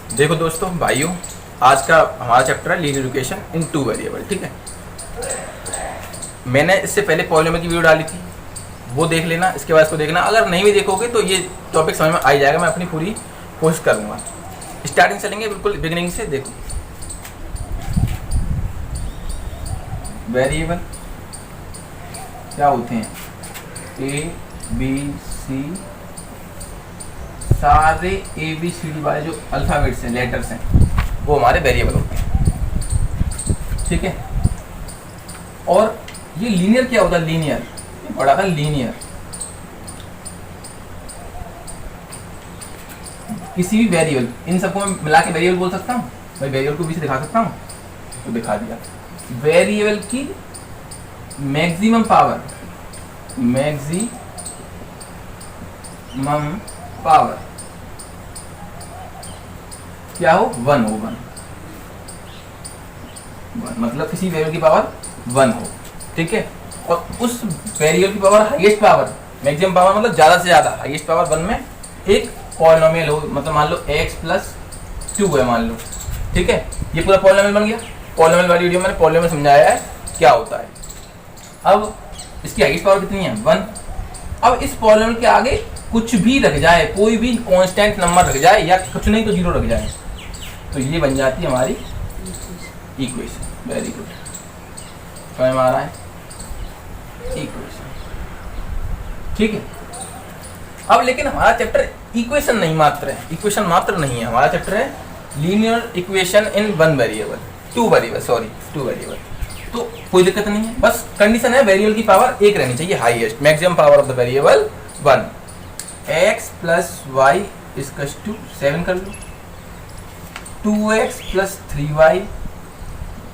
देखो दोस्तों भाइयों, आज का हमारा चैप्टर है linear equation in two variable. ठीक है, मैंने इससे पहले पॉलिनोमियल की वीडियो डाली थी, वो देख लेना। इसके बाद इसको देखना। अगर नहीं भी देखोगे तो ये टॉपिक समझ में आ ही जाएगा। मैं अपनी पूरी कोशिश करूँगा। स्टार्टिंग चलेंगे बिल्कुल बिगिनिंग से। देखो, वेरिएबल क्या होते हैं? ए बी सी, सारे ए बी सी डी वाले जो अल्फ़ाबेट्स हैं, लेटर्स हैं, वो हमारे वेरिएबल होते हैं। ठीक है, और ये लीनियर क्या होता है? लीनियर, ये पढ़ा था लीनियर। किसी भी वेरिएबल, इन सबको मैं मिला के वेरिएबल बोल सकता हूँ। मैं वेरिएबल को भी से दिखा सकता हूँ, तो दिखा दिया। वेरिएबल की मैक्सिमम पावर, मैक्सिमम पावर क्या हो? 1 हो। 1 मतलब किसी वेरिएबल की पावर 1 हो। ठीक है, और उस वेरिएबल की power highest power, maximum power मतलब ज़्यादा से ज़्यादा हाईएस्ट पावर 1 में एक पॉलिनोमियल हो। मतलब मान लो x+2 है, मान लो। ठीक है, ये पूरा पॉलिनोमियल बन गया। पॉलिनोमियल वाली वीडियो मैंने पॉलिनोमियल समझाया है क्या होता है। अब इसकी हाईएस्ट पावर कितनी है? 1। अब इस पॉलिनोमियल के आगे कुछ भी रख जाए, कोई भी कांस्टेंट नंबर रख जाए, या कुछ नहीं तो 0 रख जाए, तो ये बन जाती है हमारी इक्वेशन। वेरी गुड, समझ में आ रहा है? इक्वेशन। ठीक है, अब लेकिन हमारा चैप्टर इक्वेशन नहीं मात्र है, इक्वेशन मात्र नहीं है। हमारा चैप्टर है linear equation in two variable. तो कोई दिक्कत नहीं है, बस कंडीशन है वेरिएबल की पावर 1 रहनी चाहिए, highest maximum power of the variable 1। x+y = 7 कर लो, 2x+3y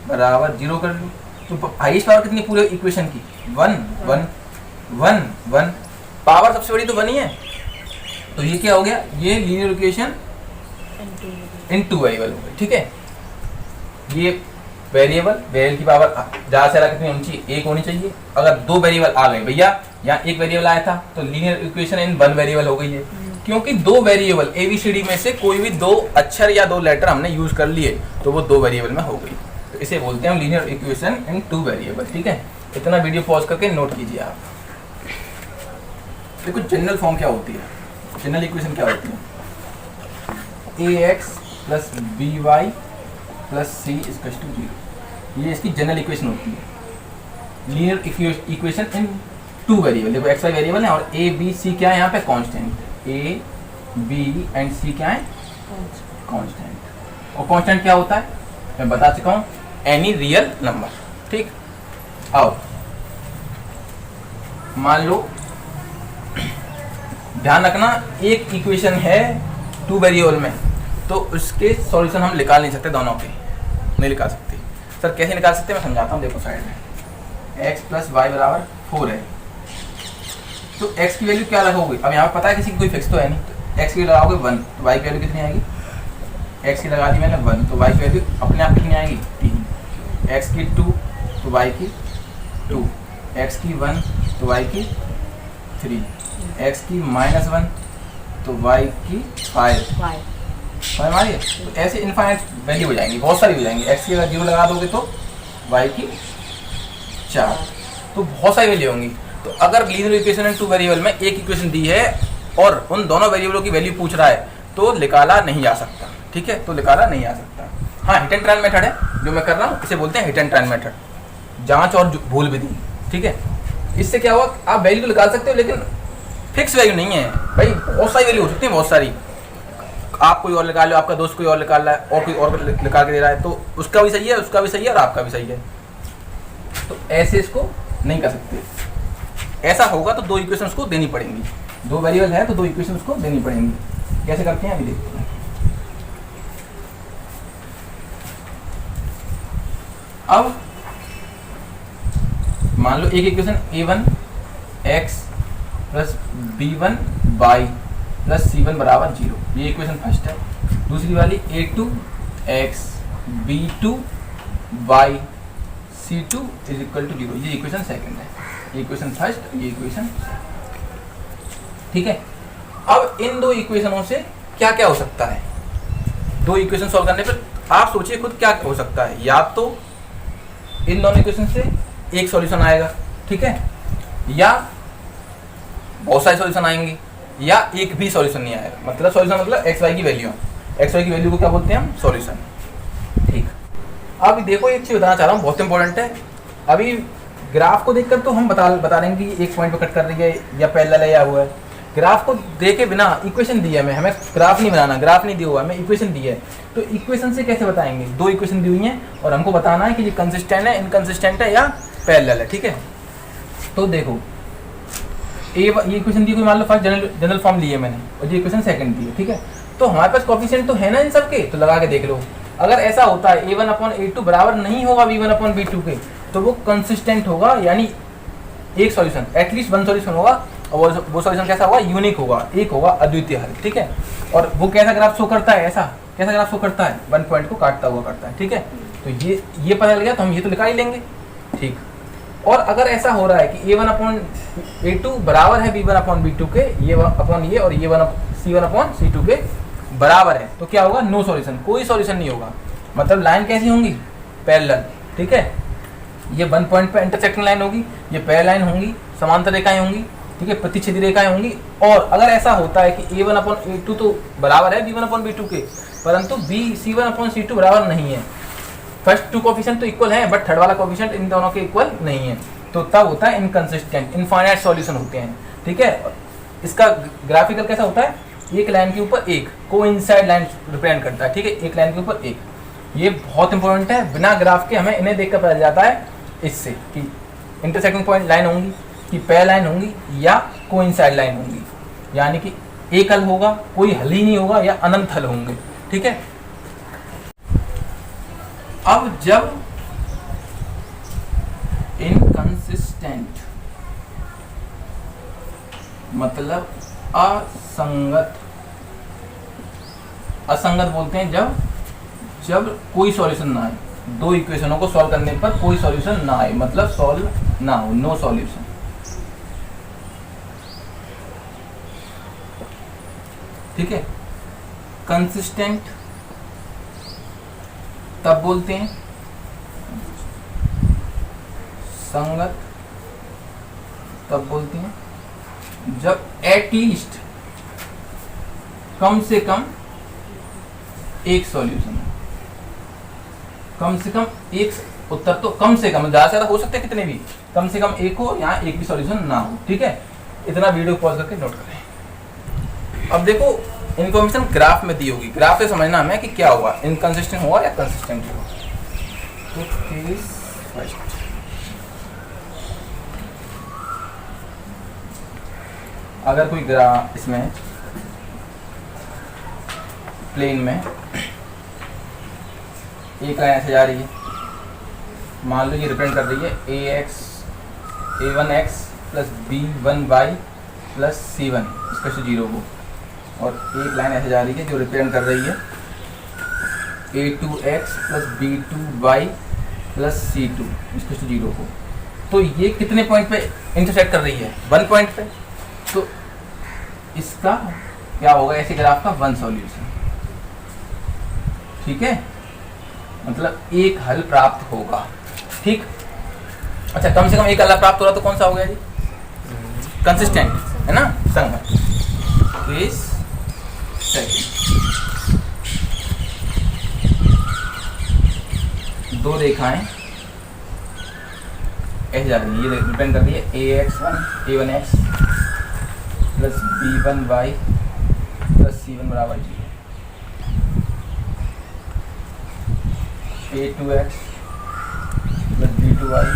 = 0 कर लो। तो हाईएस्ट पावर कितनी पूरे इक्वेशन की? 1। पावर सबसे बड़ी तो 1 ही है। तो ये क्या हो गया? ये linear equation in two variable हो गई। ठीक है, ये वेरिएबल की पावर ज़्यादा से ज़्यादा कितनी होनी चाहिए? 1 होनी चाहिए। अगर 2 वेरिएबल आ गए भैया, यहाँ 1 वेरिएबल आया था, तो लीनियर इक्वेशन इन 1 वेरिएबल हो गई है। क्योंकि 2 वेरिएबल ABCD में से कोई भी 2 अक्षर या 2 लेटर हमने यूज कर लिए, तो वो 2 वेरिएबल में हो गई। तो इसे बोलते हैं लीनियर इक्वेशन इन 2 वेरिएबल। ठीक है, इतना वीडियो पॉज करके नोट कीजिए आप। देखो जनरल फॉर्म क्या होती है, जनरल इक्वेशन क्या होती है? ax + by + c = 0। ये इसकी जनरल इक्वेशन होती है। Linear equation in 2 variable. देखो x y वेरिएबल है और a b c क्या है? यहाँ पे constant. a b and c क्या है? कांस्टेंट। और कांस्टेंट क्या होता है? मैं बता चुका हूँ, एनी रियल नंबर। ठीक, आओ मान लो, ध्यान रखना, एक इक्वेशन है 2 वेरिएबल में, तो उसके सॉल्यूशन हम निकाल नहीं सकते, दोनों के नहीं निकाल सकते। सर कैसे निकाल सकते हैं? मैं समझाता हूँ। देखो साइड में x+y = 4 है, तो x की वैल्यू क्या लगाओगे? अब यहाँ पे पता है किसी की कोई फिक्स तो है नहीं, तो x की लगाओगे 1, तो y की वैल्यू कितनी आएगी? x की लगा दी मैंने 1, तो y की वैल्यू अपने आप कितनी आएगी? 3। x की 2, तो y की 2। x की 1, तो y की 3। x की -1, तो y की 5। समझ में आ रही है? तो ऐसे इनफाइनाइट वैल्यू हो जाएंगी, बहुत सारी हो जाएंगी। x की अगर 0 लगा दोगे तो y की 4, तो बहुत सारी वैल्यू होंगी। तो अगर लीनियर इक्वेशन इन 2 वेरिएबल में एक इक्वेशन दी है और उन दोनों वेरिएबलों की वैल्यू पूछ रहा है, तो निकाला नहीं जा सकता। ठीक है, तो निकाला नहीं आ सकता। हाँ, हिट एंड ट्रायल मेथड है जो मैं कर रहा हूँ, इसे बोलते हैं हिट एंड ट्रायल मेथड, जांच और भूल विधि। ठीक है, इससे क्या हुआ? आप वैल्यू तो निकाल सकते हो, लेकिन फिक्स वैल्यू नहीं है भाई, बहुत सारी वैल्यू हो सकती है, बहुत सारी। आप कोई और निकाल लो, आपका दोस्त कोई और निकाल रहा है, और कोई और निकाल के दे रहा है, तो उसका भी सही है, उसका भी सही है, और आपका भी सही है। तो ऐसे इसको नहीं कर सकते। ऐसा होगा तो 2 इक्वेशन उसको देनी पड़ेंगी। 2 वेरिएबल है तो 2 इक्वेशन उसको देनी पड़ेंगी। कैसे करते हैं अभी देखते हैं। अब मान लो एक equation a1 x + b1 y + c1 = 0, ये इक्वेशन फर्स्ट है। दूसरी वाली a2 x b2 y c2 = 0, ये इक्वेशन सेकंड है। ये इक्वेशन फर्स्ट, ये इक्वेशन। ठीक है, अब इन 2 इक्वेशनों से क्या क्या हो सकता है? दो इक्वेशन सॉल्व करने पर आप सोचिए खुद क्या हो सकता है, या तो इन दोनों इक्वेशन से एक सॉल्यूशन आएगा, ठीक है, या बहुत सारे सॉल्यूशन आएंगे, या एक भी सॉल्यूशन नहीं आएगा। मतलब सॉल्यूशन मतलब एक्स वाई की वैल्यू, एक्स वाई की वैल्यू को क्या बोलते हैं हम, सॉल्यूशन। ठीक, अब देखो एक चीज बताना चाह रहा हूँ, बहुत इंपॉर्टेंट है। अभी ग्राफ को देखकर तो हम बता देंगे कि एक पॉइंट पे कट कर रही है या पैरेलल है या हुआ है। ग्राफ को देखे बिना इक्वेशन दी है हमें ग्राफ नहीं बनाना, ग्राफ नहीं दिया हुआ, हमें इक्वेशन दी है, तो इक्वेशन से कैसे बताएंगे। दो इक्वेशन दी हुई हैं और हमको बताना है कि ये कंसिस्टेंट है, इनकंसिस्टेंट है या पैरेलल है, ठीक है। तो देखो ये इक्वेशन दी हुई, मान लो फर्स्ट जनरल फॉर्म ली है मैंने, और ये इक्वेशन सेकंड दी है, ठीक है। तो हमारे पास कोफिशिएंट तो है ना इन सबके, तो लगा के देख लो। अगर ऐसा होता है a1/a2 बराबर नहीं होगा b1/b2 के, तो वो कंसिस्टेंट होगा, यानी एक सॉल्यूशन, एटलीस्ट वन सॉल्यूशन होगा, और वो सॉल्यूशन कैसा होगा, यूनिक होगा, एक होगा, अद्वितीय हल, ठीक है। और वो कैसा ग्राफ शो करता है, ऐसा कैसा ग्राफ शो करता है, वन पॉइंट को काटता हुआ करता है, ठीक है। तो ये पता लग गया, तो हम ये तो लिखा ही लेंगे, ठीक। और अगर ऐसा हो रहा है कि a1/a2 बराबर है b1/b2 के, ये अपॉन ये, और ये c1/c2 के बराबर है, तो क्या होगा, नो सॉल्यूशन, कोई सॉल्यूशन नहीं होगा। मतलब लाइन कैसी होंगी, पैरेलल, ठीक है। ये वन पॉइंट पे इंटरसेक्टिंग लाइन होगी, ये पैरेलल लाइन होंगी, समांतर रेखाएं होंगी, ठीक है, प्रतिच्छेदी रेखाएं होंगी। और अगर ऐसा होता है कि a1/a2 तो बराबर है b1/b2 के, परंतु c1/c2 बराबर नहीं है, फर्स्ट टू कोफिशिएंट तो इक्वल है, बट थर्ड वाला कोफिशिएंट इन दोनों के इक्वल नहीं है, तो तब होता है इनकंसिस्टेंट, इनफाइनाइट सॉल्यूशन होते हैं, ठीक है। इसका ग्राफिकल कैसा होता है, एक लाइन के ऊपर एक, कोइंसाइड लाइन रिप्रेजेंट करता है, ठीक है, एक लाइन के ऊपर एक। ये बहुत इंपॉर्टेंट है, बिना ग्राफ के हमें इन्हें देखकर पता चल जाता है इससे कि इंटरसेक्टिंग पॉइंट लाइन होंगी, कि पैरेलल लाइन होंगी, या कोइंसाइड लाइन होंगी, यानी कि एक हल होगा, कोई हल ही नहीं होगा, या अनंत हल होंगे, ठीक है। अब जब इनकंसिस्टेंट मतलब असंगत, असंगत बोलते हैं जब कोई सॉल्यूशन ना आए, दो इक्वेशनों को सॉल्व करने पर कोई सॉल्यूशन ना आए, मतलब सॉल्व ना हो, नो सॉल्यूशन, ठीक है। कंसिस्टेंट तब बोलते हैं, संगत तब बोलते हैं जब एटलीस्ट कम से कम एक सॉल्यूशन, कम से कम एक उत्तर, तो कम से कम, ज्यादा से ज्यादा हो सकते हैं कितने भी, कम से कम एक हो, यहाँ एक भी सॉल्यूशन ना हो, ठीक है। इतना वीडियो पॉज करके नोट करें। अब देखो इन्फॉर्मेशन ग्राफ में दी होगी, ग्राफ से समझना हमें कि क्या हुआ, इनकंसिस्टेंट हुआ या कंसिस्टेंट हुआ। तो केस फर्स्ट, अगर कोई ग्राफ इसमें प्लेन में एक लाइन ऐसे जा रही है, मान लो ये रिप्रेजेंट कर रही है a1x plus b1y plus c1 इसका 0 को, और एक लाइन ऐसे जा रही है जो रिप्रेजेंट कर रही है a2x plus b2y plus c2 इसका 0 को। तो ये कितने पॉइंट पे इंटरसेक्ट कर रही है, वन पॉइंट पे, तो इसका क्या होगा, ऐसे ग्राफ का वन सॉल्यूशन, ठीक है, मतलब एक हल प्राप्त होगा, ठीक। अच्छा, कम से कम एक हल प्राप्त हो रहा तो कौन सा हो गया जी, कंसिस्टेंट है ना, संगत। केस सेकंड, दो रेखाएं ऐसे जा रही है, ये डिपेंड कर रही है a1x plus b1y plus c1 बराबर 0, a2x plus b2y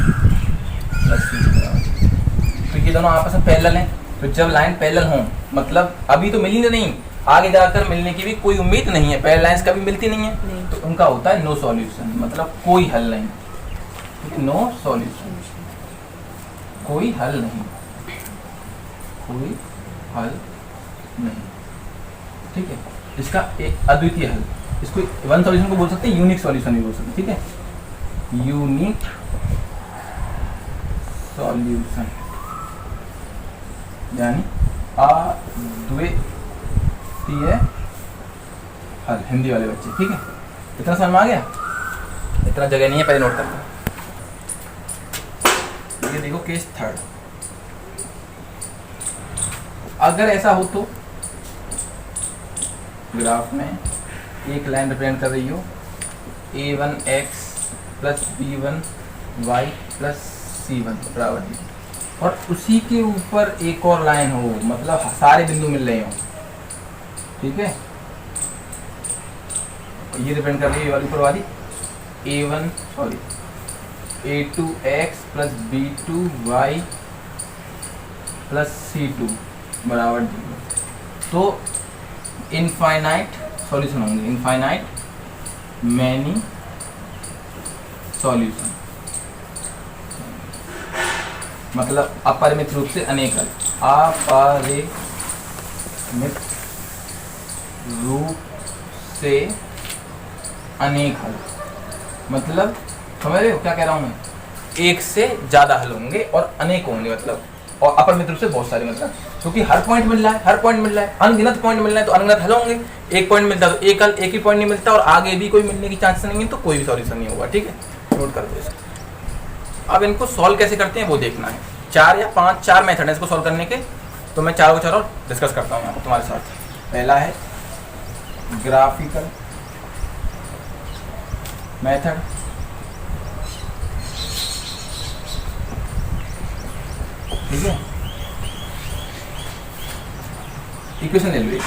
plus c2 बराबर 0। तो ये दोनों आपस में पैरेलल हैं, तो जब लाइन पैरेलल हों, मतलब अभी तो मिली नहीं, आगे जाकर मिलने की भी कोई उम्मीद नहीं है, पैरेलल लाइंस कभी मिलती नहीं है, तो उनका होता है नो सॉल्यूशन, मतलब कोई हल नहीं, नो सॉल्यूशन, कोई हल नहीं, कोई हल नहीं, ठीक है। इसका एक अद्वितीय हल, इसको वन सॉल्यूशन को बोल सकते हैं, यूनिक सॉल्यूशन भी बोल सकते हैं, ठीक है, यूनिक सॉल्यूशन यानी अद्वितीय हल, हिंदी वाले बच्चे, ठीक है। इतना समझ में आ गया? इतना जगह नहीं है, पहले नोट कर लो। ये देखो केस थर्ड, अगर ऐसा हो तो ग्राफ में एक लाइन रिप्रेजेंट कर रही हो a1x plus b1y plus c1 बराबर 0, और उसी के ऊपर एक और लाइन हो, मतलब सारे बिंदु मिल रहे हो, ठीक है। ये रिप्रेजेंट कर रही है ये वाली ऊपर वाली a2x plus b2y plus c2 बराबर 0। तो इनफाइनाइट सॉल्यूशन होंगे, इनफाइनाइट मैनी सॉल्यूशन, मतलब अपरिमित रूप से अनेक हल, अपरिमित रूप से अनेक हल, मतलब समझ रहे हो क्या कह रहा हूँ मैं? एक से ज्यादा हल होंगे और अनेक होंगे, मतलब, और अपरिमित रूप से बहुत सारे, मतलब क्योंकि हर पॉइंट मिल रहा है, हर पॉइंट मिल रहा है, अनगिनत पॉइंट मिल रहा है, तो अनगिनत हल होंगे। एक पॉइंट मिलता है तो एक हल, एक ही पॉइंट नहीं मिलता और आगे भी कोई मिलने की चांस नहीं है, तो कोई भी सॉल्यूशन नहीं होगा, ठीक है। नोट कर दो इसको। अब इनको सॉल्व कैसे करते हैं वो देखना है। 4 या 5 4 मेथड है इसको सॉल्व करने के, तो मैं चारों को चारों डिस्कस करता हूँ यहाँ पर तुम्हारे साथ। पहला है ग्राफिकल मेथड, ठीक है। इक्वेशन ले लो, एक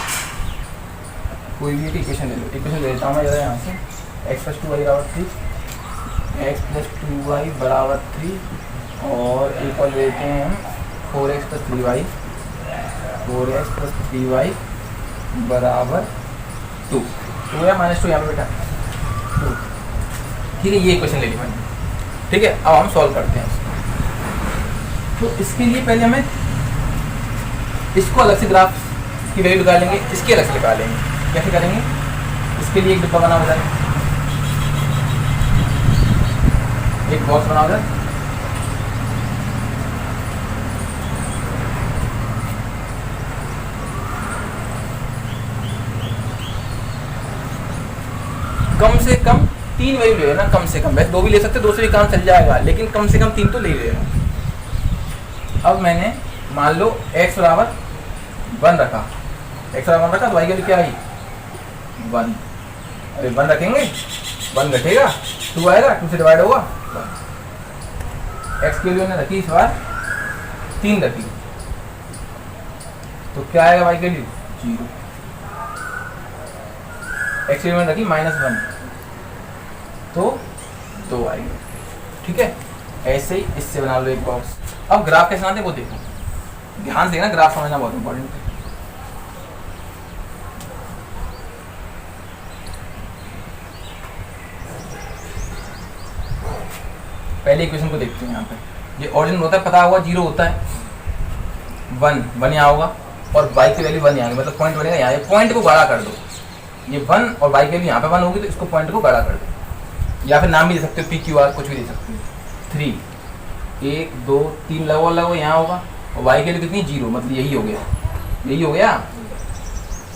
कोई भी एक इक्वेशन ले लो। इक्वेशन ले लेता हूँ मैं यहाँ से, x प्लस 2y बराबर 3, x प्लस 2y बराबर 3, और एक और लेते हैं हम 4x plus 3y, 4x plus 3y बराबर 2, 2 या -2 यहाँ पे बेटा 2, ठीक है। ये इक्वेशन ले ली मैंने, ठीक है। अब हम सॉल्व करते हैं इसको। तो इसके लिए पहले हमें इसको अलग से ग्राफ की वैल्यू निकालेंगे, इसकी अलग से निकालेंगे। कैसे करेंगे? इसके लिए एक डिब्बा बना हो जाए, एक बॉक्स बना हो जाए, कम से कम 3 वैल्यू ले लेना, कम से कम। वैसे 2 भी ले सकते, 2 से भी काम चल जाएगा, लेकिन कम से कम 3 तो ले लेना। अब मैंने मान लो x बराबर 1 रखा, x बराबर 1 रखा, तो y की वैल्यू क्या आई? 1। अरे 1 रखेंगे, 1 घटेगा, 2 आएगा, 2 से डिवाइड होगा 1। x की वैल्यू ने रखी इस बार 3 रखी, तो क्या आएगा y की वैल्यू? 0। x की वैल्यू रखी -1, तो 2 आएगा, ठीक है। ऐसे ही इससे बना लो एक बॉक्स। अब ग्राफ कैसे बनाते हैं वो देखो, ध्यान से ना, ग्राफ समझना बहुत इंपॉर्टेंट है। पहले इक्वेशन को देखते हैं। यहाँ पे ये ओरिजिन होता है, पता होगा 0 होता है, 1 यहाँ होगा, और y की वैल्यू 1 यहाँ, मतलब पॉइंट बनेगा यहाँ। पॉइंट को गाढ़ा कर दो, ये 1 और y की वैल्यू यहाँ पे 1 होगी, तो इसको पॉइंट को गाढ़ा कर दो, या फिर नाम भी दे सकते हो, PQR कुछ भी दे सकते हो। 3 1 2 3 लगो यहाँ होगा, और y की वैल्यू कितनी? 0, मतलब यही हो गया, यही हो गया।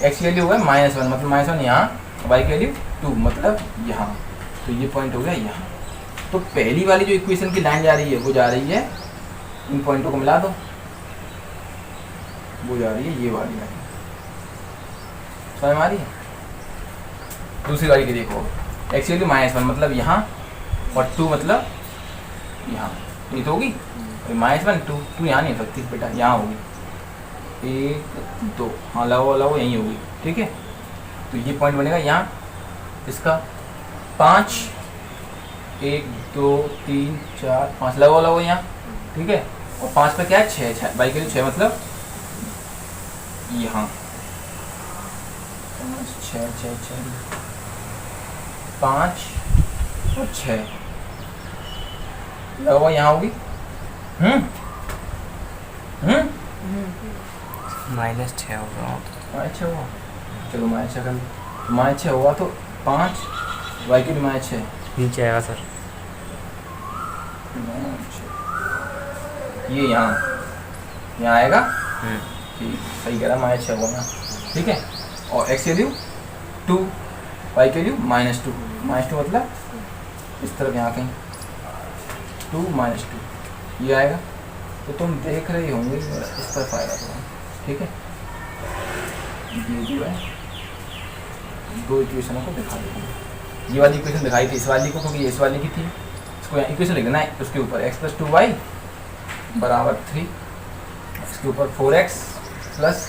x की वैल्यू हो गया -1, मतलब -1 यहाँ, y की वैल्यू 2, मतलब यहाँ, तो ये पॉइंट हो गया यहाँ। तो पहली वाली जो इक्वेशन की लाइन जा रही है वो जा रही है, इन पॉइंटों को मिला दो, वो जा रही है ये वाली लाइन, समझ में आ रही है? दूसरी वाली की देखो, x की वैल्यू -1 मतलब यहाँ, और 2 मतलब यहाँ, ये तो होगी -1 2 यहाँ नहीं हो सकती बेटा, यहाँ होगी 1 2, हाँ लगो यहीं होगी, ठीक है। तो ये पॉइंट बनेगा यहाँ, इसका 5 1 2 3 4 5 लगो यहाँ, ठीक है। और 5 पे क्या है? 6 बाई के लिए 6, मतलब यहाँ 6 6 6 5 और 6 लगो यहाँ होगी, -6 होगा, -6 होगा, चलो -6 कर, -6 होगा तो 5 y के लिए -6 नीचे आएगा सर, ये यहाँ आएगा, ठीक, सही कह रहा, -6 होगा ना, ठीक है। और x की वैल्यू 2, वाई की वैल्यू -2 मतलब इस तरफ यहाँ कहीं 2 -2 ये आएगा। तो तुम देख रहे होंगे इस तरफ आएगा थोड़ा, ठीक है। ये जो है दो इक्वेशनों को दिखा देंगे। ये वाली इक्वेशन दिखाई थी इस वाली को, क्योंकि ये इस वाली की थी। इसको यहाँ इक्वेशन लिख देना है, उसके ऊपर x + 2y = 3, इसके ऊपर 4x +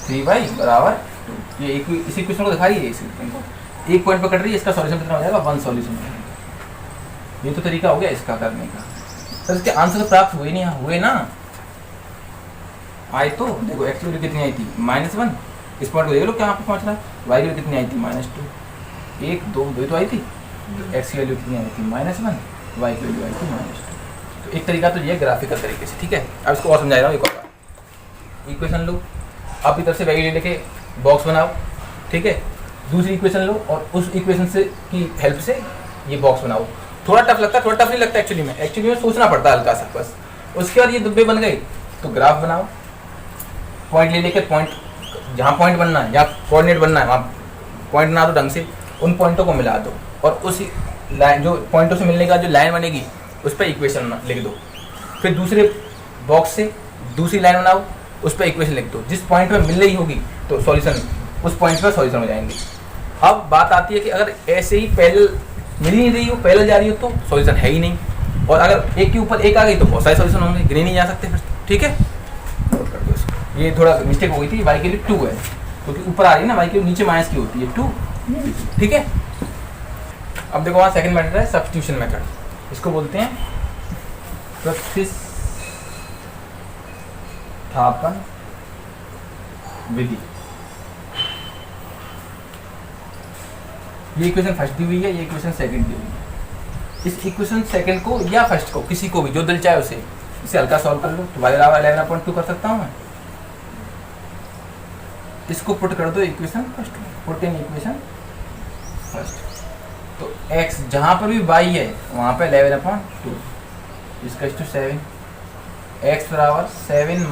3y = 2। ये इस इक्वेशन को दिखा रही है, इस इक्वेशन को एक पॉइंट पर कट रही है। इसका सॉल्यूशन कितना हो जाएगा? 1 सॉल्यूशन। ये तो तरीका हो गया इसका करने का। सर इसके आंसर तो प्राप्त हुए नहीं, हुए ना आए तो देखो x की वैल्यू कितनी आई थी? -1। इस पॉइंट को देख लो क्या यहाँ पे पहुँच रहा है। y की वैल्यू कितनी आई थी? -2। 1 2 2 तो आई थी। x की वैल्यू कितनी आई थी? -1। y की वैल्यू आई थी -2। तो एक तरीका तो ये ग्राफिकल तरीके से, ठीक है। अब इसको और समझा रहा हूँ। एक और इक्वेशन लो, आप इधर से वैल्यू लेके बॉक्स बनाओ, ठीक है। दूसरी इक्वेशन लो और उस इक्वेशन से की हेल्प से ये बॉक्स बनाओ। थोड़ा टफ लगता है, थोड़ा टफ नहीं लगता एक्चुअली में सोचना पड़ता है हल्का सा बस। उसके बाद ये दुब्बे बन गए तो ग्राफ बनाओ, पॉइंट ले लेकर पॉइंट जहाँ पॉइंट बनना है या कोऑर्डिनेट बनना है वहाँ पॉइंट बना दो ढंग से, उन पॉइंटों को मिला दो और उस लाइन जो पॉइंटों से मिलने का जो लाइन बनेगी उस पर इक्वेशन लिख दो। फिर दूसरे बॉक्स से दूसरी लाइन बनाओ, उस पर इक्वेशन लिख दो। जिस पॉइंट पर मिल रही होगी तो सॉल्यूशन उस पॉइंट पर सॉल्यूशन हो जाएंगे। अब बात आती है कि अगर ऐसे ही पैरेलल मिल ही नहीं रही हो, पैरेलल जा रही हो तो सॉल्यूशन है ही नहीं, और अगर एक के ऊपर एक आ गई तो बहुत सारे सॉल्यूशन होंगे, गिने नहीं जा सकते फिर, ठीक है। नोट कर दो इसको। ये थोड़ा मिस्टेक हो गई थी, y के लिए 2 है क्योंकि ऊपर आ रही है ना, y के नीचे माइनस की होती है 2, ठीक है। अब देखो वहाँ सेकंड मेथड है सब्स्टिट्यूशन मेथड, इसको बोलते हैं प्रतिस्थापन विधि। ये इक्वेशन फर्स्ट दी हुई है, ये इक्वेशन सेकंड दी हुई है। इस इक्वेशन सेकंड को या फर्स्ट को किसी को भी जो दिल चाहे उसे इसे हल्का सॉल्व कर लो तो y = 11/2 कर सकता हूँ मैं। इसको पुट कर दो इक्वेशन फर्स्ट में, पुट इन इक्वेशन फर्स्ट। तो x जहाँ पर भी y है वहाँ पे 11/2 इसका 7, x = 7 -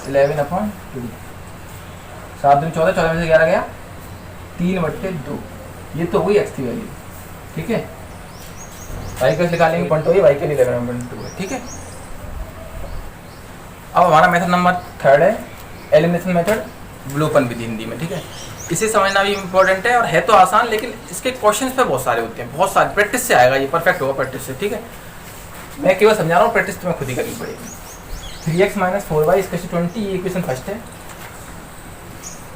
11/2। 7 दूनी 14, 14 में से 11 गया 3/2। ये तो हुई x की वैल्यू, ठीक है। y का निकालेंगे पॉइंट तो ये y के लिए 11/2 है, ठीक है। अब हमारा मेथड नंबर 3 है एलिमिनेशन मेथड, विलोपन विधि हिंदी में, ठीक है। इसे समझना भी इम्पोर्टेंट है और है तो आसान, लेकिन इसके क्वेश्चंस पे बहुत सारे होते हैं, बहुत सारे। प्रैक्टिस से आएगा, ये परफेक्ट होगा प्रैक्टिस से, ठीक है। मैं केवल समझा रहा हूँ, प्रैक्टिस तुम्हें खुद ही करनी पड़ेगी। 3x - 4y = 20 ये इक्वेशन फर्स्ट है,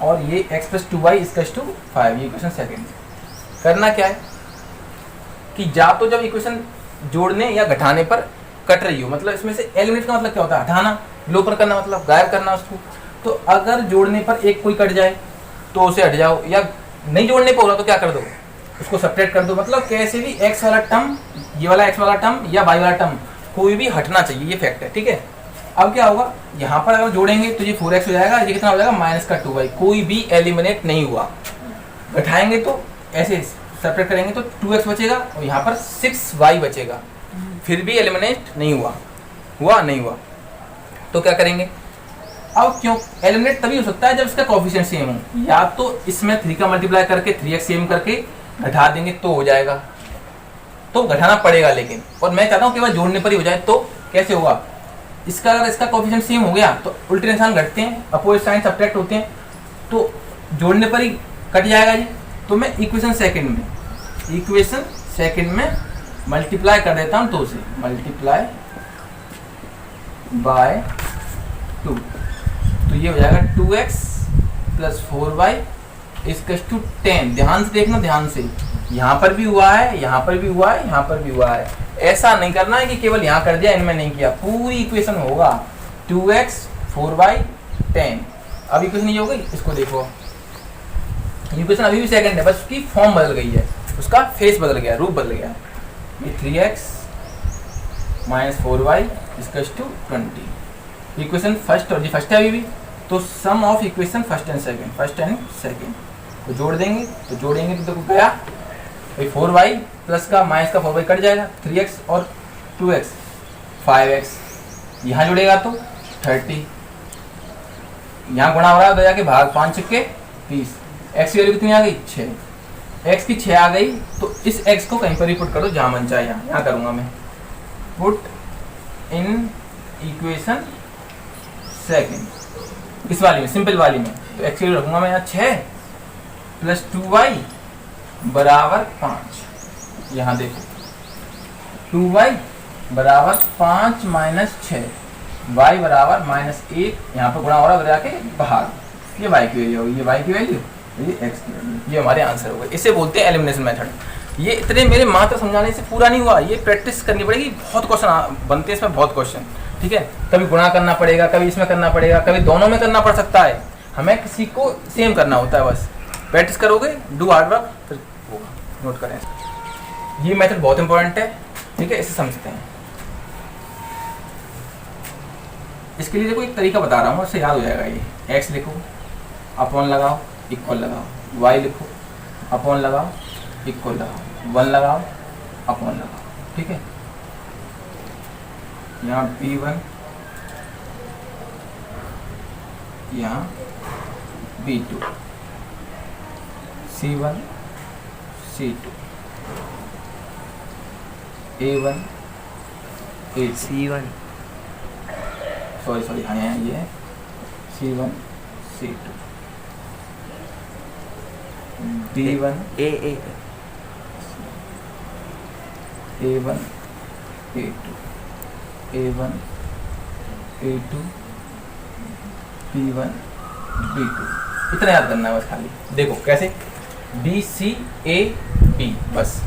और ये x + 2y = 5 ये इक्वेशन सेकंड है। करना क्या है कि या तो जब इक्वेशन जोड़ने या घटाने पर कट रही हो, मतलब इसमें से एलिमिनेट का मतलब क्या होता है? हटाना, विलोपन करना मतलब गायब करना उसको। तो अगर जोड़ने पर एक कोई कट जाए तो उसे हट जाओ, या नहीं जोड़ने पर हो रहा तो क्या कर दो? उसको सब्ट्रैक्ट कर दो। मतलब कैसे भी x वाला टर्म, ये वाला x वाला टर्म या y वाला टर्म कोई भी हटना चाहिए, ये फैक्ट है, ठीक है। अब क्या होगा, यहाँ पर अगर जोड़ेंगे तो ये 4x हो जाएगा, ये कितना हो जाएगा? -2y। कोई भी एलिमिनेट नहीं हुआ। घटाएंगे तो ऐसे सेपरेट करेंगे तो 2x बचेगा और यहाँ पर 6y बचेगा, फिर भी एलिमिनेट नहीं हुआ, नहीं हुआ तो क्या करेंगे? अब क्यों एलिमिनेट तभी हो सकता है जब इसका कोएफिशिएंट सेम हो, या तो इसमें 3 का मल्टीप्लाई करके 3x सेम करके घटा देंगे तो हो जाएगा, तो घटाना पड़ेगा लेकिन। और मैं चाहता हूँ केवल जोड़ने पर ही हो जाए। तो कैसे होगा? इसका अगर इसका कोएफिशिएंट सेम हो गया तो उल्टे निशान घटते हैं, अपोजिट साइन सब्ट्रैक्ट होते हैं, तो जोड़ने पर ही कट जाएगा ये। तो मैं इक्वेशन सेकंड में मल्टीप्लाई कर देता हूँ, तो उसे मल्टीप्लाई बाय 2, तो ये हो जाएगा 2x + 4y = 10। ध्यान से देखना, ध्यान से, यहाँ पर भी हुआ है, यहाँ पर भी हुआ है, यहाँ पर भी हुआ है। ऐसा नहीं करना है कि केवल यहाँ कर दिया, इनमें नहीं किया। पूरी इक्वेशन होगा 2x 4y 10। अब इक्वेशन ये हो गई, इसको देखो, इक्वेशन अभी भी सेकंड है, बस उसकी फॉर्म बदल गई है, उसका फेस बदल गया, रूप बदल गया। ये 3x - 4y = 20 इक्वेशन फर्स्ट, और ये फर्स्ट है अभी भी। तो sum of equation first and second तो जोड़ देंगे, तो जोड़ेंगे तो देखो गया भाई 4y प्लस का माइनस का 4y कट जाएगा, 3x और 2x 5x, यहाँ जुड़ेगा तो 30, यहाँ गुणा हो रहा है तो जाके भाग 5 × 30, x की वैल्यू कितनी आ गई? 6, x की 6 आ गई तो इस x को कहीं पर ही पुट कर दो जहां मन चाहे, यहाँ करूंगा मैं, पुट इन इक्वेशन सेकंड, इस वाली में, सिंपल वाली में। तो x की रखूंगा मैं यहाँ 6 प्लस 2y बराबर 5। यहाँ देखो 2y बराबर 5 माइनस 6, y बराबर -1, यहाँ पर गुणा हो रहा है जाके बाहर, ये y की वैल्यू होगी, ये y की वैल्यू, ये x की वैल्यू, ये हमारे आंसर होगा। इसे बोलते हैं एलिमिनेशन मेथड। ये इतने मेरे मात्र समझाने से पूरा नहीं हुआ, ये प्रैक्टिस करनी पड़ेगी, बहुत क्वेश्चन बनते हैं इसमें, बहुत क्वेश्चन, ठीक है। कभी गुणा करना पड़ेगा, कभी इसमें करना पड़ेगा, कभी दोनों में करना पड़ सकता है, हमें किसी को सेम करना होता है, बस प्रैक्टिस करोगे, डू हार्ड वर्क, फिर होगा। नोट करें, ये मेथड बहुत इंपॉर्टेंट है, ठीक है, इसे समझते हैं। इसके लिए देखो एक तरीका बता रहा हूँ, उससे याद हो जाएगा। ये x लिखो, अपॉन लगाओ, इक्वल लगाओ, y लिखो, अपॉन लगाओ, इक्वल लगाओ, 1 लगाओ, अपॉन लगाओ, ठीक है। यहाँ b1, यहाँ b2, c1, c2, a1, a C1 sorry हाँ ये है c1, c2, d1, A a1, a2, a1, a2, b1, b2, इतना याद करना है बस खाली। देखो कैसे, b c a b, बस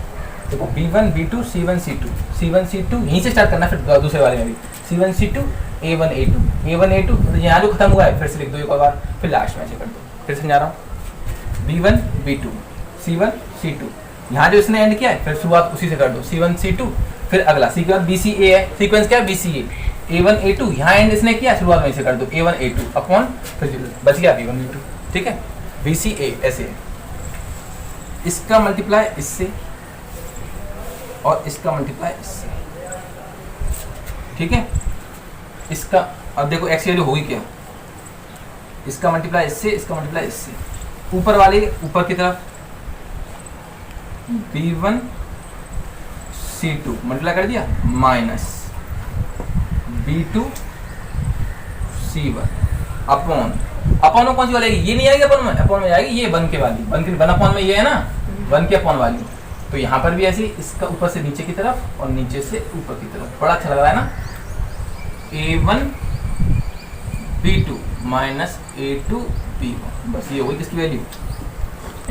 देखो b1 b2 c1 c2, c1 c2 यहीं से स्टार्ट करना, फिर दूसरे वाले में भी c1 c2 a1 a2, a1 a2, तो यहाँ जो खत्म हुआ है फिर से लिख दो एक और बार, फिर लास्ट में ऐसे कर दो। फिर समझा रहा हूँ, b1 b2 c1 c2, यहाँ जो इसने एंड किया है फिर शुरुआत उसी से कर दो, c1 c2, फिर अगला c के बाद bca है, सीक्वेंस क्या है bca, a1 a2, यहाँ एंड इसने किया, शुरुआत वहीं से कर दो, a1 a2 अपॉन, फिर बच गया b1 b2, ठीक है। bca ऐसे है, इसका मल्टीप्लाई इससे और इसका मल्टीप्लाई इससे, ठीक है। इसका अब देखो x की वैल्यू होगी क्या, इसका मल्टीप्लाई इससे, इसका मल्टीप्लाई इससे, ऊपर वाले ऊपर की तरफ b1 c2 मल्टीप्लाई कर दिया, minus b2 c1 upon, upon में कौन सी वाली आएगी, ये नहीं आएगी अपॉन में, अपॉन में आएगी ये 1 के वाली, 1 के 1 अपॉन में ये है ना, 1 के अपॉन वाली। तो यहाँ पर भी ऐसी, इसका ऊपर से नीचे की तरफ और नीचे से ऊपर की तरफ, बड़ा अच्छा लग रहा है ना, a1 b2 minus a2 b1, बस ये होगी किसकी वैल्यू,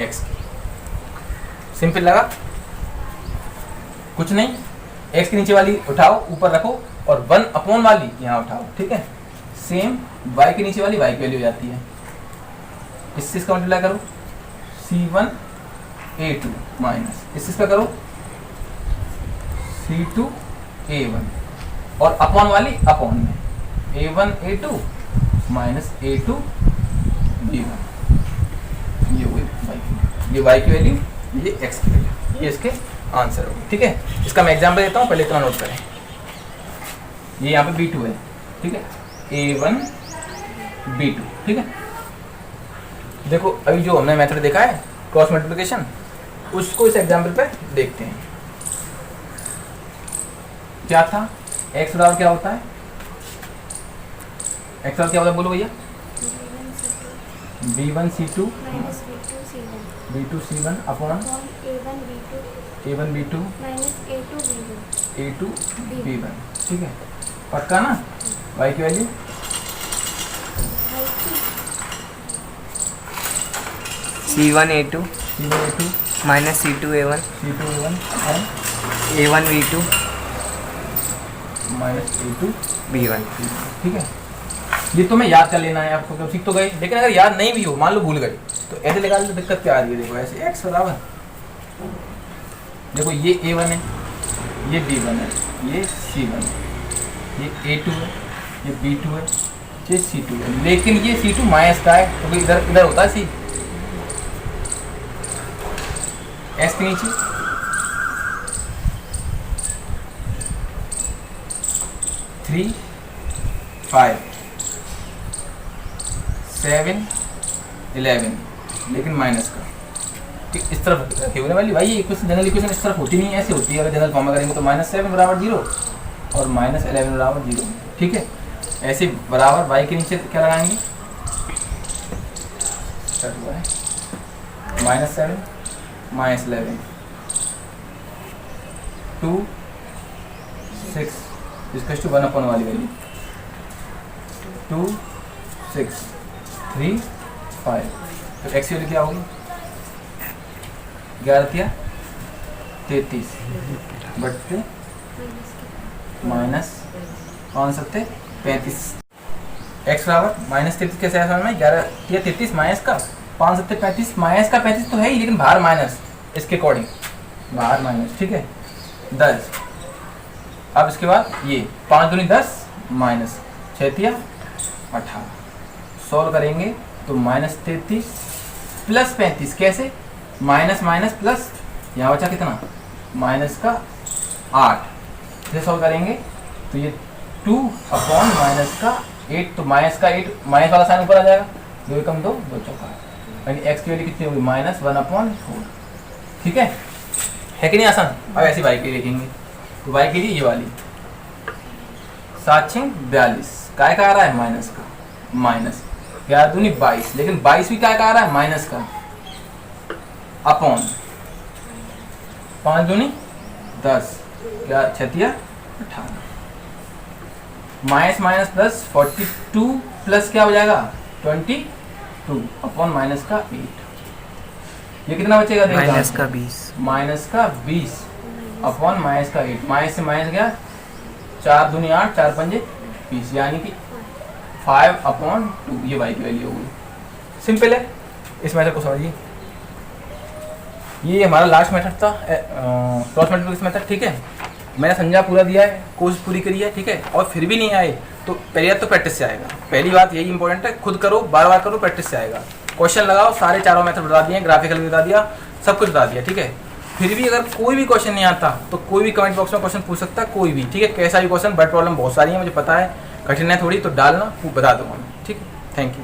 x की। सिंपल लगा, कुछ नहीं, x के नीचे वाली उठाओ ऊपर रखो और 1 अपॉन वाली यहाँ उठाओ, ठीक है। सेम y के नीचे वाली y की वैल्यू हो जाती है, इससे इसका मल्टीप्लाई करो, c1 a2 माइनस इससे करो c2 a1 और अपॉन वाली अपॉन में a1 a2 minus a2 b1, ये हुई y की, ये y की वैल्यू, ये x की वैल्यू, ये इसके आंसर होगी, ठीक है। इसका मैं एग्जांपल देता हूँ, पहले इतना नोट करें। ये यहाँ पे b2 है, ठीक है, a1 b2, ठीक है। देखो अभी जो हमने मेथड देखा है क्रॉस मल्टीप्लिकेशन, उसको इस एग्जांपल पे देखते हैं। क्या था, x बराबर क्या होता है, x बराबर क्या होता है बोलो भैया, b1 c2 b2 c1 upon a1 b2 a2 b1, ठीक है, पक्का ना। y की value C1 A2 minus C2 A1 A1 B2 minus a2 B1, ठीक है। ये तो मैं याद कर लेना है आपको, तो सीख तो गए, लेकिन अगर याद नहीं भी हो, मान लो भूल गए, तो ऐसे निकालने में दिक्कत क्या आ रही है। देखो ऐसे x बराबर, देखो ये a1 है, ये b1 है, ये c1 है, ये a2 है, ये b2 है, ये c2 है, लेकिन ये c2 माइनस का है, तो इधर इधर होता है c, s के नीचे 3 5 7 11, लेकिन माइनस का, ठीक, इस तरफ रखी होने वाली भाई, ये इक्वेशन जनरल इक्वेशन इस तरफ होती नहीं है, ऐसे होती है। अगर जनरल फॉर्म में करेंगे तो -7 बराबर 0 और -11 बराबर 0, ठीक है। ऐसे बराबर वाई के नीचे क्या लगाएंगे, -7 -11 2 6 इसका 1 अपॉन वाली वैल्यू 2 6 3 5, तो एक्स की वैल्यू क्या होगी, 11-33 बट्टे माइनस 35, एक्स बराबर -33 कैसे आसान में 11-33 माइनस का 5-35, माइनस का 35 तो है ही, लेकिन बाहर माइनस, इसके अकॉर्डिंग बाहर माइनस, ठीक है 10। अब इसके बाद ये 5 दूनी 10 माइनस 6 18, सॉल्व करेंगे तो -33 प्लस 35, कैसे माइनस माइनस प्लस, यहाँ बचा कितना माइनस का 8, इसे सॉल्व करेंगे तो ये 2 अपॉन माइनस का 8, तो माइनस का 8 माइनस वाला साइन ऊपर आ जाएगा, 2 एकम 2 2 चौका, यानी एक्स की वैल्यू कितनी होगी -1/4, ठीक है कि नहीं आसान। अब ऐसी वाई की लिखेंगे तो वाई के लिए ये वाली 7-42 काय का आ रहा है माइनस का, माइनस 11 दूनी 22, लेकिन 22 भी काय का आ रहा है माइनस का, अपॉन 5 दूनी 10 क्या 6 18, माइनस माइनस प्लस 42 प्लस क्या हो जाएगा 22 अपॉन माइनस का 8, ये कितना बचेगा माइनस का 20, माइनस का 20 अपॉन माइनस का 8, माइनस से माइनस गया 4 दूनी 8 4 पंजे 20, यानी कि 5/2, ये वाई की वैल्यू होगी। सिंपल है, इस मेथड को समझिए। ये हमारा लास्ट मेथड था, क्रॉस मल्टीप्लिकेशन मेथड, ठीक है। मैंने समझा पूरा दिया है, कोर्स पूरी करी है, ठीक है। और फिर भी नहीं आए तो पहली बात तो प्रैक्टिस से आएगा, पहली बात यही इंपॉर्टेंट है, खुद करो बार बार करो, प्रैक्टिस से आएगा। क्वेश्चन लगाओ, सारे चारों मेथड बता दिए, ग्राफिकल भी बता दिया, सब कुछ बता दिया, ठीक है। फिर भी अगर कोई भी क्वेश्चन नहीं आता तो कोई भी कमेंट बॉक्स में क्वेश्चन पूछ सकता है, कोई भी, ठीक है। कैसा भी क्वेश्चन, बट प्रॉब्लम बहुत सारी है, मुझे पता है, कठिन है थोड़ी, तो डालना बता दूंगा मैं, ठीक है। Thank you.